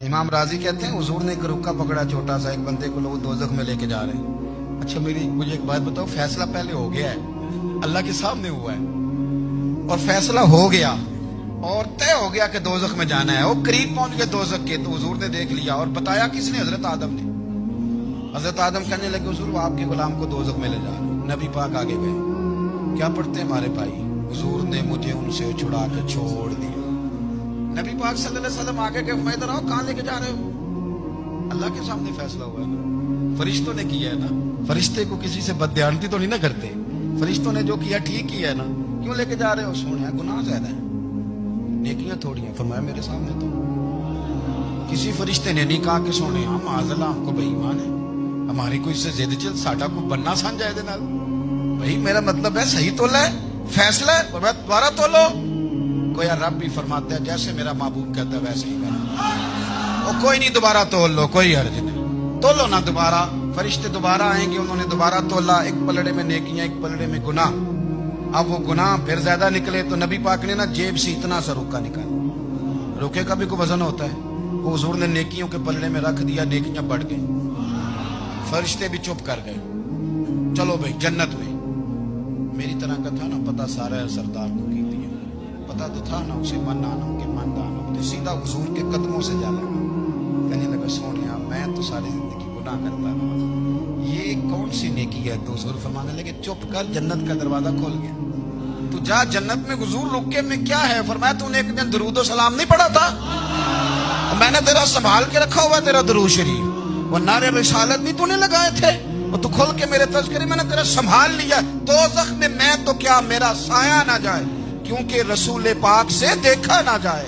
امام راضی کہتے ہیں حضور نے ایک رکا پکڑا چھوٹا سا، ایک بندے کو لوگ دوزخ میں لے کے جا رہے ہیں۔ اچھا مجھے ایک بات بتاؤ، فیصلہ پہلے ہو گیا ہے، اللہ کے سامنے ہوا ہے، اور فیصلہ ہو گیا اور طے ہو گیا کہ دوزخ میں جانا ہے، وہ قریب پہنچ گئے دوزخ کے، تو حضور نے دیکھ لیا اور بتایا کس نے؟ حضرت آدم نے۔ حضرت آدم کہنے لگے حضور وہ آپ کے غلام کو دوزخ میں لے جا رہے ہیں۔ نبی پاک آگے گئے، کیا پڑھتے ہیں ہمارے بھائی؟ حضور نے مجھے ان سے چھڑا کے چھوڑ دیا۔ نبی پاک صلی اللہ علیہ وسلم آگے گئے، میں ادھر آؤ، کہاں لے کے جا رہے ہو؟ اللہ کے سامنے فیصلہ ہوا ہے نا، فرشتوں نے کیا ہے نا، فرشتے کو کسی سے بددیانتی تو نہیں نہ کرتے، فرشتوں نے جو کیا ٹھیک کیا ہے نا، کیوں لے کے جا رہے ہو؟ سونے گناہ زیادہ ہے، نیکیاں تھوڑی ہیں، فرمایا میرے سامنے تو کسی فرشتے نے نہیں کہا کہ سونے ہم معاذ اللہ ہم کو بے ایمان ہے، ہماری کوئی سے زیادہ چل ساڈا کو بننا سان جائے دے نال، بھائی میرا مطلب ہے صحیح تولا ہے، فیصلہ ہے، فرمایا دوبارہ تولو۔ کوئی رب بھی فرماتا ہے جیسے میرا محبوب کہتا ہے ویسے ہی کرنا، وہ کوئی نہیں دوبارہ تول لو، کوئی حرج نہیں، تولو نہ دوبارہ۔ فرشتے دوبارہ آئیں گے، انہوں نے دوبارہ تولا، ایک پلڑے میں نیکیاں ایک پلڑے میں گناہ۔ اب وہ گناہ پھر زیادہ نکلے تو نبی پاک نے نا جیب سے اتنا سا روکا نکالا، روکے کا بھی کوئی وزن ہوتا ہے، وہ حضور نے نیکیوں کے پلڑے میں رکھ دیا، نیکیاں بڑھ گئی، فرشتے بھی چپ کر گئے، چلو بھائی جنت میں۔ میری طرح کا تھا نا پتہ سارا سردار کو کی دیا، پتہ تو تھا نا اسے من آنا کہ من آنا، تو سیدھا حضور کے قدموں سے جا لگا، کہنے لگا سونیا میں تو ساری زندگی گناہ کرتا رہا، یہ کون سی نیکی ہے؟ تو حضور فرمانے لگے چپ کر، جنت کا دروازہ کھول گیا، تو جا جنت میں۔ حضور رکے میں کیا ہے؟ فرمایا تو نے ایک دن درود و سلام نہیں پڑھا تھا، میں نے تیرا سنبھال کے رکھا ہوا تیرا درود شریف، وہ نعرے رسالت بھی تو نے لگائے تھے، وہ تو کھول کے میرے تذکرے میں نے تیرا سنبھال لیا۔ دوزخ میں میں تو کیا میرا سایہ نہ جائے، کیونکہ رسول پاک سے دیکھا نہ جائے۔